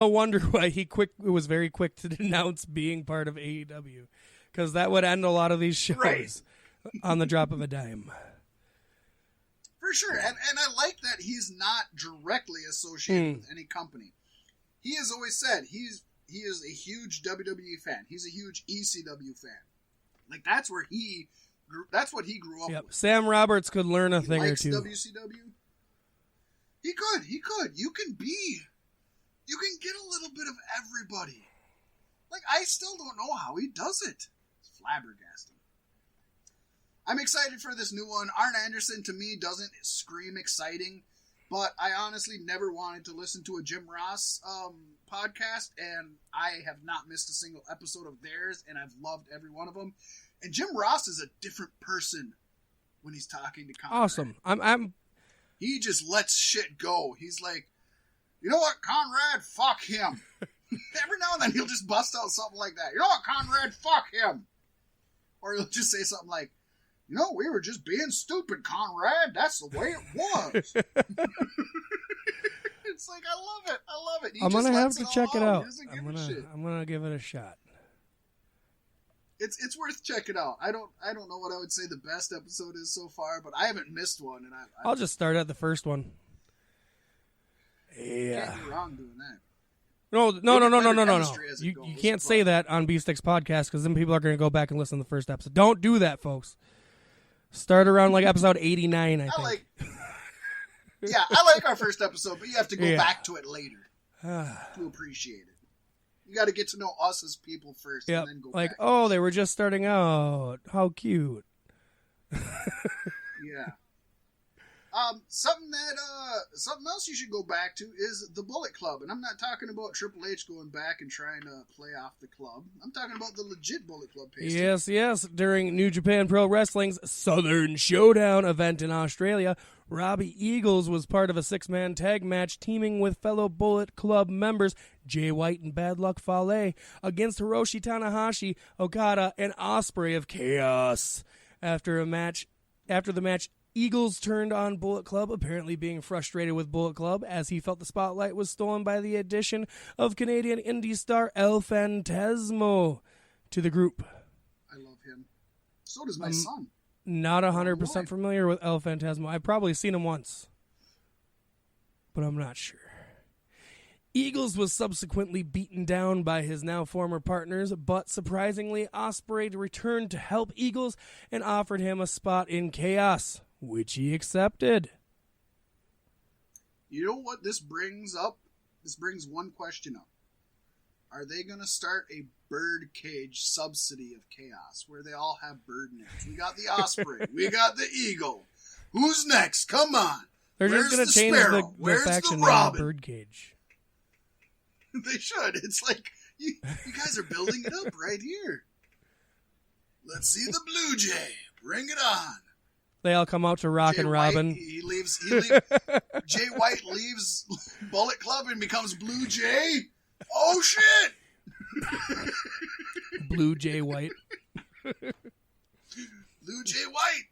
No wonder why he was very quick to denounce being part of AEW, because that would end a lot of these shows on the drop of a dime. For sure, and I like that he's not directly associated with any company. He has always said he is a huge WWE fan. He's a huge ECW fan. Like that's what he grew up with. Sam Roberts could learn a thing or two. WCW. He could. You can get a little bit of everybody. Like I still don't know how he does it. It's flabbergasting. I'm excited for this new one. Arn Anderson, to me, doesn't scream exciting, but I honestly never wanted to listen to a Jim Ross podcast, and I have not missed a single episode of theirs, and I've loved every one of them. And Jim Ross is a different person when he's talking to Conrad. Awesome. He just lets shit go. He's like, you know what, Conrad, fuck him. Every now and then he'll just bust out something like that. You know what, Conrad, fuck him. Or he'll just say something like, you know, we were just being stupid, Conrad. That's the way it was. It's like, I love it. I'm going to have to check it out. I'm going to give it a shot. It's worth checking out. I don't know what I would say the best episode is so far, but I haven't missed one. And I'll just start at the first one. Yeah. Can't be wrong doing that. No. You can't say that on B-Sticks Podcast, because then people are going to go back and listen to the first episode. Don't do that, folks. Start around like episode 89, I think. I like our first episode, but you have to go back to it later to appreciate it. You got to get to know us as people first, and then go back. Oh, they were just starting out. How cute. Yeah. Something else you should go back to is the Bullet Club, and I'm not talking about Triple H going back and trying to play off the club. I'm talking about the legit Bullet Club page. Yes. During New Japan Pro Wrestling's Southern Showdown event in Australia, Robbie Eagles was part of a 6-man tag match teaming with fellow Bullet Club members Jay White and Bad Luck Fale against Hiroshi Tanahashi, Okada, and Ospreay of Chaos. After the match, Eagles turned on Bullet Club, apparently being frustrated with Bullet Club as he felt the spotlight was stolen by the addition of Canadian indie star El Phantasmo to the group. I love him. So does my son. Not 100% familiar with El Phantasmo. I've probably seen him once, but I'm not sure. Eagles was subsequently beaten down by his now former partners, but surprisingly, Ospreay returned to help Eagles and offered him a spot in Chaos, which he accepted. You know what this brings up? This brings one question up. Are they going to start a birdcage subsidy of Chaos where they all have bird names? We got the Osprey. We got the Eagle. Who's next? Come on. They're just going to change the faction name to Birdcage. They should. It's like, you guys are building it up right here. Let's see the Blue Jay. Bring it on. They all come out to Rockin' Robin. He leaves. Jay White leaves Bullet Club and becomes Blue Jay. Oh, shit. Blue Jay White. Blue Jay White.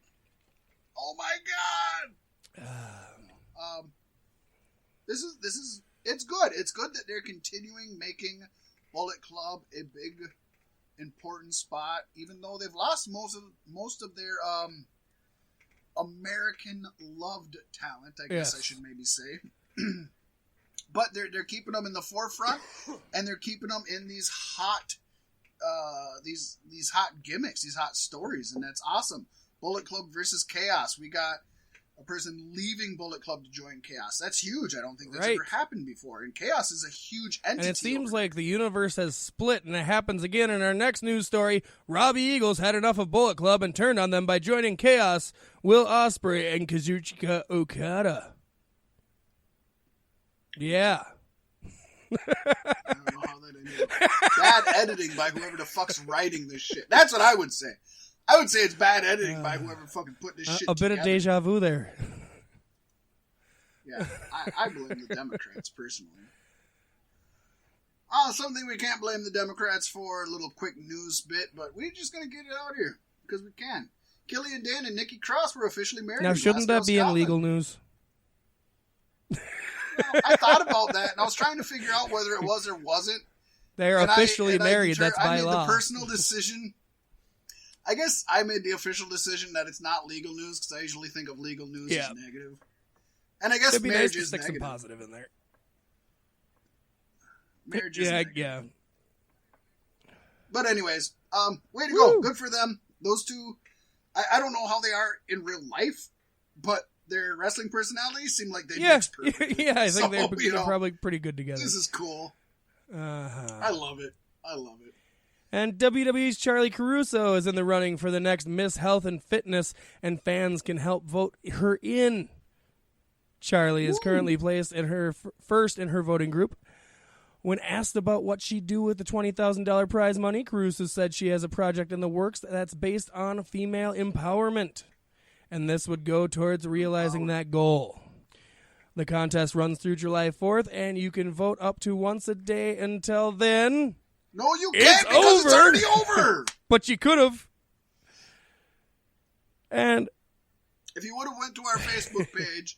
Oh, my God. This is. It's good. It's good that they're continuing making Bullet Club a big, important spot, even though they've lost most of their American-loved talent, I guess I should maybe say. But they're keeping them in the forefront, and they're keeping them in these hot gimmicks, these hot stories, and that's awesome. Bullet Club versus Chaos. We got a person leaving Bullet Club to join Chaos. That's huge. I don't think that's ever happened before. And Chaos is a huge entity. And it seems like the universe has split, and it happens again in our next news story. Robbie Eagles had enough of Bullet Club and turned on them by joining Chaos, Will Ospreay, and Kazuchika Okada. Yeah. I don't know how that ended. Bad editing by whoever the fuck's writing this shit. That's what I would say. I would say it's bad editing by whoever fucking put this shit together. A bit of deja vu there. Yeah, I blame the Democrats, personally. Something we can't blame the Democrats for, a little quick news bit, but we're just going to get it out here, because we can. Killian Dane and Nikki Cross were officially married. Now, shouldn't that be in legal news? I thought about that, and I was trying to figure out whether it was or wasn't. They're officially married. That's by law. I made law. the personal decision. I guess I made the official decision that it's not legal news because I usually think of legal news as negative. And I guess it'd be marriage nice to is stick negative. some positive in there. Marriage is negative. Yeah. But anyways, way to go. Good for them. Those two, I don't know how they are in real life, but their wrestling personalities seem like they mix perfectly. Yeah, I think they're probably pretty good together. This is cool. I love it. And WWE's Charlie Caruso is in the running for the next Miss Health and Fitness, and fans can help vote her in. Charlie is currently placed in her first in her voting group. When asked about what she'd do with the $20,000 prize money, Caruso said she has a project in the works that's based on female empowerment, and this would go towards realizing that goal. The contest runs through July 4th, and you can vote up to once a day until then. No, you can't because it's already over. But you could have. And if you would have went to our Facebook page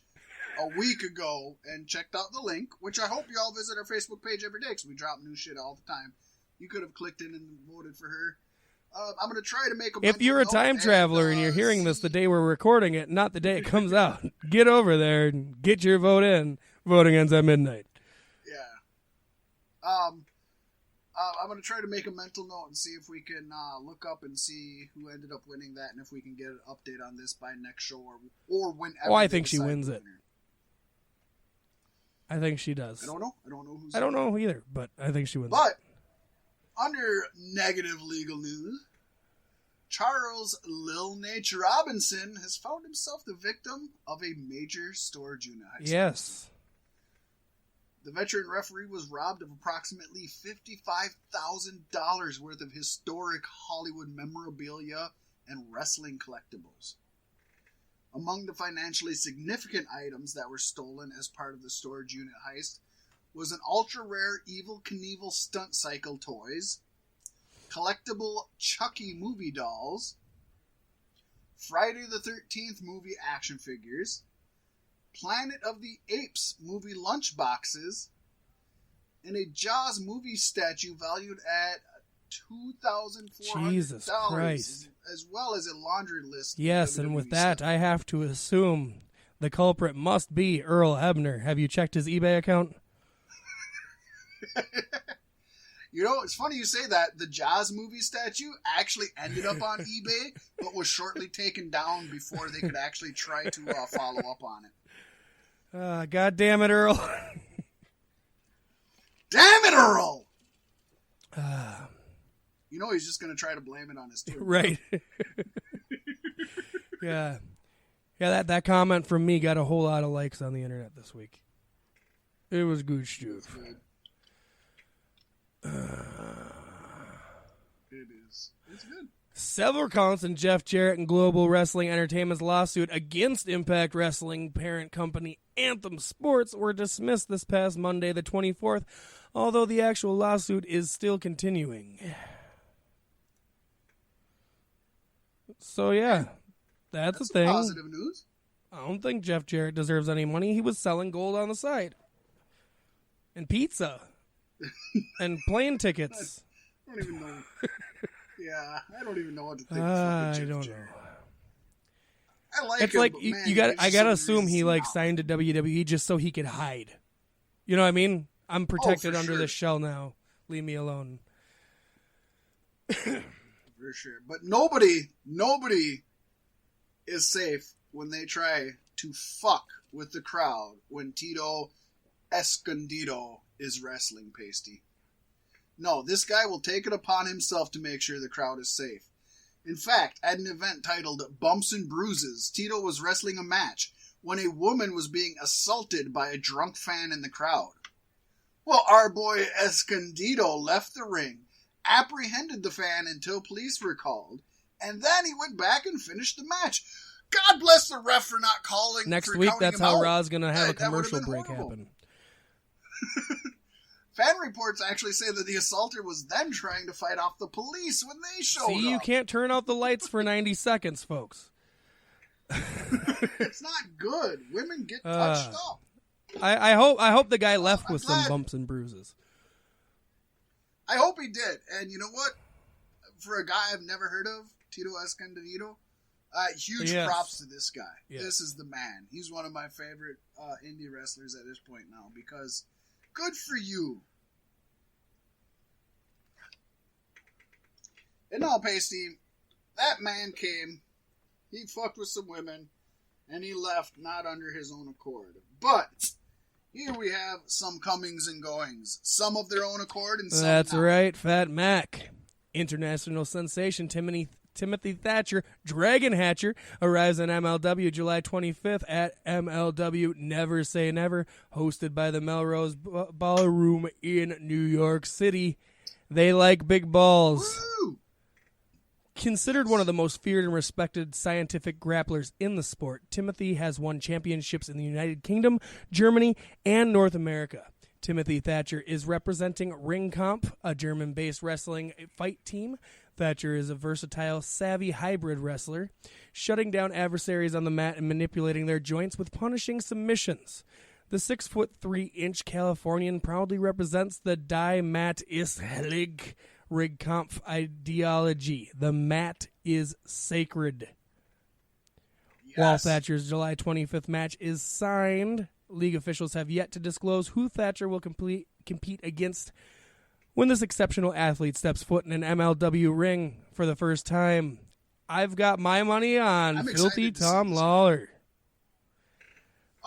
a week ago and checked out the link, which I hope you all visit our Facebook page every day because we drop new shit all the time, you could have clicked in and voted for her. I'm going to try to make a if you're a time traveler and you're hearing this the day we're recording it, not the day it comes out, get over there and get your vote in. Voting ends at midnight. Yeah. I'm going to try to make a mental note and see if we can look up and see who ended up winning that and if we can get an update on this by next show or whenever. Oh, I think she wins it. I think she does. I don't know. I don't know either, but I think she wins. But under negative legal news, Charles Lil Nate Robinson has found himself the victim of a major storage unit heist. Yes. The veteran referee was robbed of approximately $55,000 worth of historic Hollywood memorabilia and wrestling collectibles. Among the financially significant items that were stolen as part of the storage unit heist was an ultra-rare Evel Knievel stunt cycle toys, collectible Chucky movie dolls, Friday the 13th movie action figures, Planet of the Apes movie lunch boxes, and a Jaws movie statue valued at $2,400. Jesus Christ. As well as a laundry list. Yes, and with that, I have to assume the culprit must be Earl Hebner. Have you checked his eBay account? You know, it's funny you say that. The Jaws movie statue actually ended up on eBay, but was shortly taken down before they could actually try to follow up on it. God damn it, Earl. Damn it, Earl! You know he's just going to try to blame it on his team. Right. Yeah. Yeah, that comment from me got a whole lot of likes on the internet this week. It was good stuff. It is. It's good. Several counts in Jeff Jarrett and Global Wrestling Entertainment's lawsuit against Impact Wrestling parent company Anthem Sports were dismissed this past Monday, the 24th, although the actual lawsuit is still continuing. So, yeah, that's a thing. Positive news. I don't think Jeff Jarrett deserves any money. He was selling gold on the side. And pizza. And plane tickets. I don't even know. Yeah, I don't even know what to think. I don't know. I like it's him, like but you, man, you got. I gotta assume he like signed to WWE just so he could hide. You know what I mean? I'm protected under this shell now. Leave me alone. For sure, but nobody is safe when they try to fuck with the crowd when Tito Escondido is wrestling, Pasty. No, this guy will take it upon himself to make sure the crowd is safe. In fact, at an event titled Bumps and Bruises, Tito was wrestling a match when a woman was being assaulted by a drunk fan in the crowd. Well, our boy Escondido left the ring, apprehended the fan until police were called, and then he went back and finished the match. God bless the ref for not calling. Next week, that's how Raw's going to have a commercial break happen. Fan reports actually say that the assaulter was then trying to fight off the police when they showed up. See, you can't turn out the lights for 90 seconds, folks. It's not good. Women get touched up. I hope the guy left with glad. some bumps and bruises. I hope he did. And you know what? For a guy I've never heard of, Tito Escondido, huge props to this guy. Yes. This is the man. He's one of my favorite indie wrestlers at this point now because good for you. In all, Pasty, that man came, he fucked with some women, and he left not under his own accord. But here we have some comings and goings. Some of their own accord and some That's not. right, Fat Mac. International sensation Timothy Thatcher, Dragon Hatcher, arrives in MLW July 25th at MLW Never Say Never, hosted by the Melrose Ballroom in New York City. They like big balls. Woo! Considered one of the most feared and respected scientific grapplers in the sport, Timothy has won championships in the United Kingdom, Germany, and North America. Timothy Thatcher is representing Ringkampf, a German-based wrestling fight team. Thatcher is a versatile, savvy hybrid wrestler, shutting down adversaries on the mat and manipulating their joints with punishing submissions. The 6'3" Californian proudly represents the Die Mat ist heilig Ringkampf ideology. The mat is sacred. Yes. While Thatcher's July 25th match is signed, league officials have yet to disclose who Thatcher will compete against when this exceptional athlete steps foot in an MLW ring for the first time. I've got my money on Filthy Tom Lawler.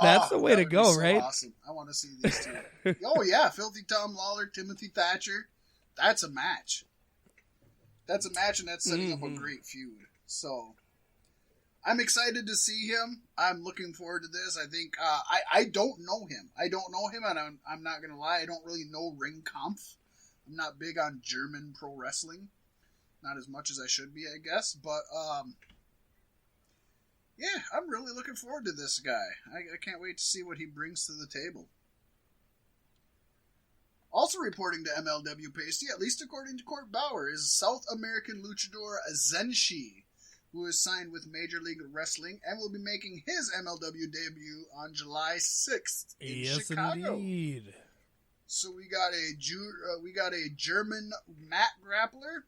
That's the way to go, right? Awesome. I want to see these two. Oh, yeah. Filthy Tom Lawler, Timothy Thatcher. That's a match. That's a match, and that's setting up a great feud. So, I'm excited to see him. I'm looking forward to this. I think, I don't know him. And I'm not going to lie. I don't really know Ringkampf. I'm not big on German pro wrestling. Not as much as I should be, I guess. But, yeah, I'm really looking forward to this guy. I can't wait to see what he brings to the table. Also reporting to MLW Pasty, at least according to Court Bauer, is South American luchador Zenshi, who is signed with Major League Wrestling and will be making his MLW debut on July 6th in Chicago. Indeed. So we got a German mat grappler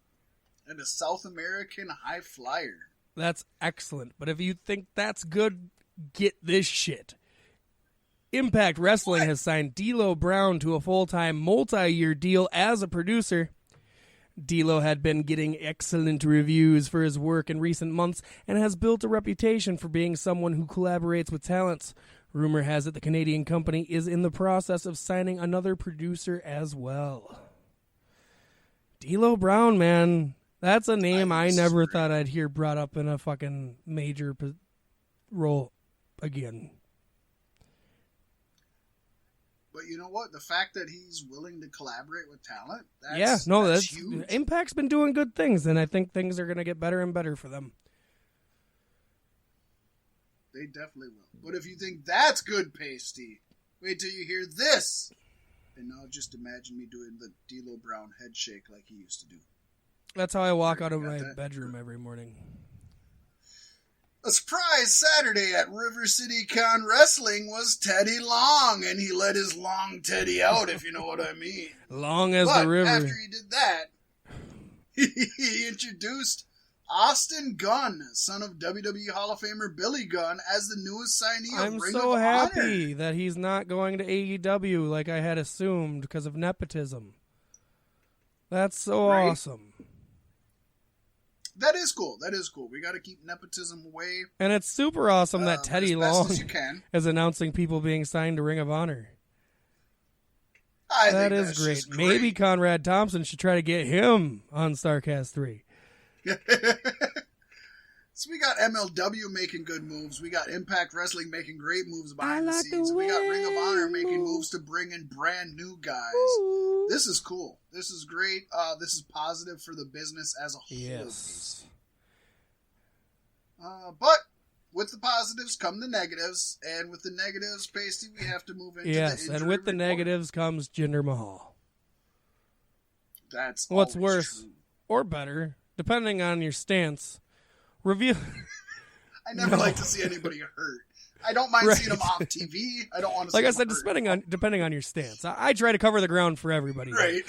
and a South American high flyer. That's excellent. But if you think that's good, get this shit. Impact Wrestling has signed D'Lo Brown to a full-time, multi-year deal as a producer. D'Lo had been getting excellent reviews for his work in recent months and has built a reputation for being someone who collaborates with talents. Rumor has it the Canadian company is in the process of signing another producer as well. D'Lo Brown, man. That's a name I never thought I'd hear brought up in a fucking major role again. But you know what? The fact that he's willing to collaborate with talent, that's huge. Impact's been doing good things, and I think things are going to get better and better for them. They definitely will. But if you think that's good, Pasty, wait till you hear this. And now just imagine me doing the D'Lo Brown head shake like he used to do. That's how I walk out of my bedroom every morning. A surprise Saturday at River City Con Wrestling was Teddy Long, and he let his long Teddy out, if you know what I mean. Long as the river. After he did that, he introduced Austin Gunn, son of WWE Hall of Famer Billy Gunn, as the newest signee of Ring of Honor. I'm so happy that he's not going to AEW like I had assumed because of nepotism. That's so awesome. That is cool. We got to keep nepotism away. And it's super awesome that Teddy Long is announcing people being signed to Ring of Honor. That is great. Maybe Conrad Thompson should try to get him on StarCast 3. So we got MLW making good moves. We got Impact Wrestling making great moves behind the scenes. We got Ring of Honor making moves to bring in brand new guys. Ooh. This is cool. This is great. This is positive for the business as a whole. Yes. But with the positives come the negatives, and with the negatives, Pasty, we have to move into the injury and with the report. negatives comes Jinder Mahal. That's what's worse true. Or better, depending on your stance. Reveal. I never like to see anybody hurt. I don't mind Right. seeing them off TV. I don't want to. Like see I said, them hurt. depending on your stance, I try to cover the ground for everybody. Right.